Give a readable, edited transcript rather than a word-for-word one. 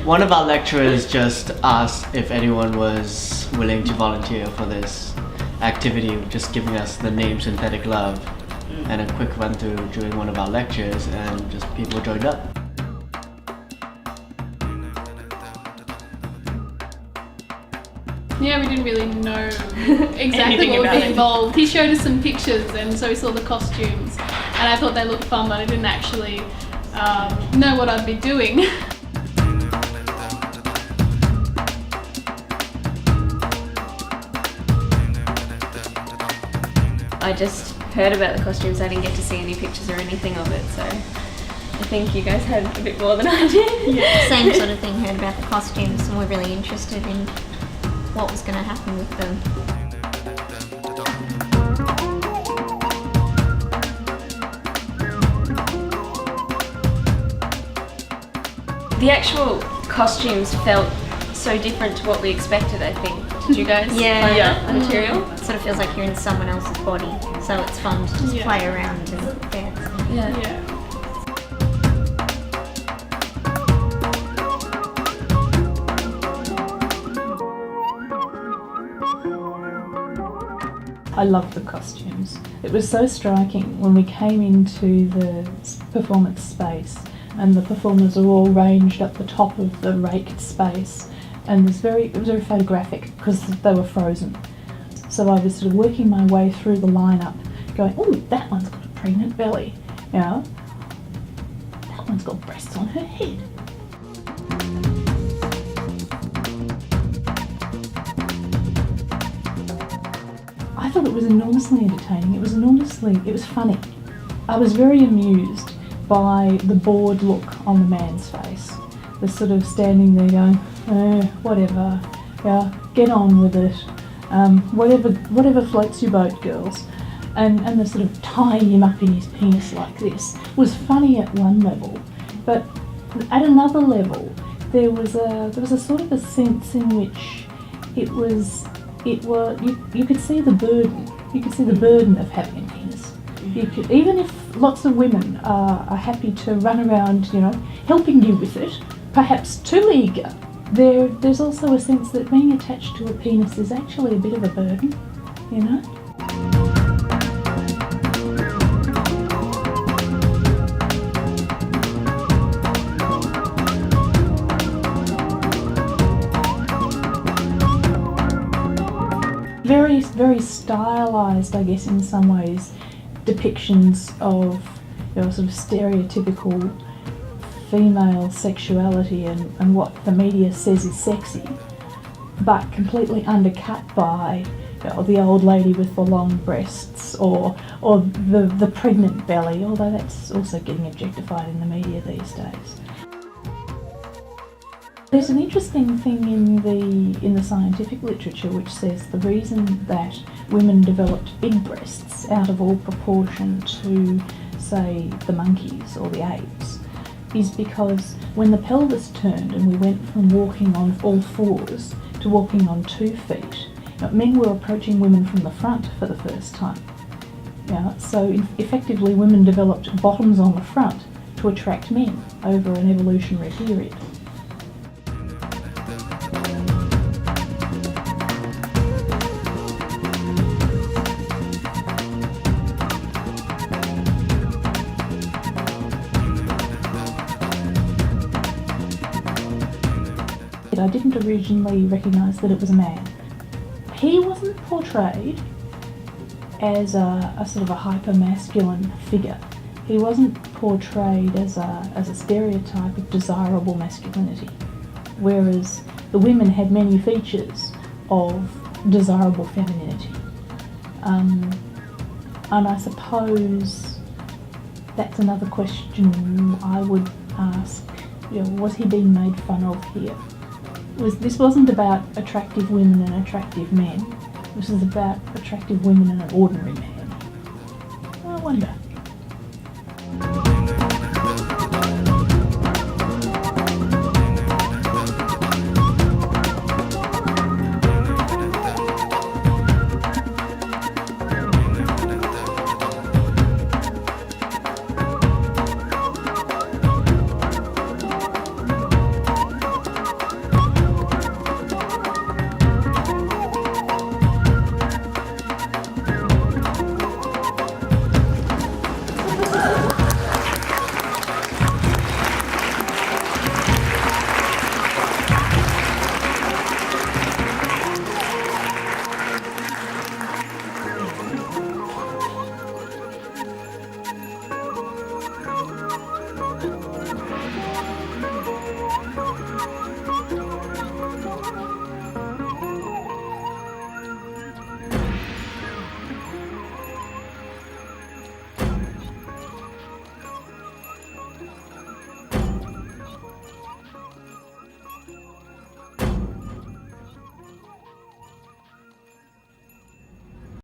One of our lecturers just asked if anyone was willing to volunteer for this activity, just giving us the name Synthetic Love and a quick run through during one of our lectures, and just people joined up. Yeah, we didn't really know exactly what would be involved. He showed us some pictures, and so we saw the costumes, and I thought they looked fun, but I didn't actually know what I'd be doing. I just heard about the costumes. I didn't get to see any pictures or anything of it, so I think you guys heard a bit more than I did. Yeah. Same sort of thing, heard about the costumes, and we're really interested in what was going to happen with them. The actual costumes felt so different to what we expected, I think. Did you guys find that material? It sort of feels like you're in someone else's body, so it's fun to just play around and dance. Yeah. I loved the costumes. It was so striking when we came into the performance space and the performers are all ranged at the top of the raked space, and it was very photographic because they were frozen. So I was sort of working my way through the lineup going, oh, that one's got a pregnant belly, you know, that one's got breasts on her head. I thought it was enormously entertaining. It was funny. I was very amused by the bored look on the man's face. The sort of standing there going, whatever, yeah, get on with it, whatever floats your boat, girls. And the sort of tying him up in his penis like this was funny at one level, but at another level there was a sort of a sense in which you could see the burden. You could see the burden of having a penis. You could, even if lots of women are happy to run around, you know, helping you with it, perhaps too eager, there's also a sense that being attached to a penis is actually a bit of a burden, you know? Very, very stylised, I guess, in some ways, depictions of, you know, sort of stereotypical female sexuality and what the media says is sexy, but completely undercut by, you know, the old lady with the long breasts or the pregnant belly, although that's also getting objectified in the media these days. There's an interesting thing in the scientific literature which says the reason that women developed big breasts out of all proportion to, say, the monkeys or the apes is because when the pelvis turned and we went from walking on all fours to walking on 2 feet, men were approaching women from the front for the first time. So effectively women developed bottoms on the front to attract men over an evolutionary period. I didn't originally recognise that it was a man. He wasn't portrayed as a sort of a hyper-masculine figure. He wasn't portrayed as a stereotype of desirable masculinity, whereas the women had many features of desirable femininity. And I suppose that's another question I would ask, was he being made fun of here? This wasn't about attractive women and attractive men. This is about attractive women and an ordinary man. I wonder.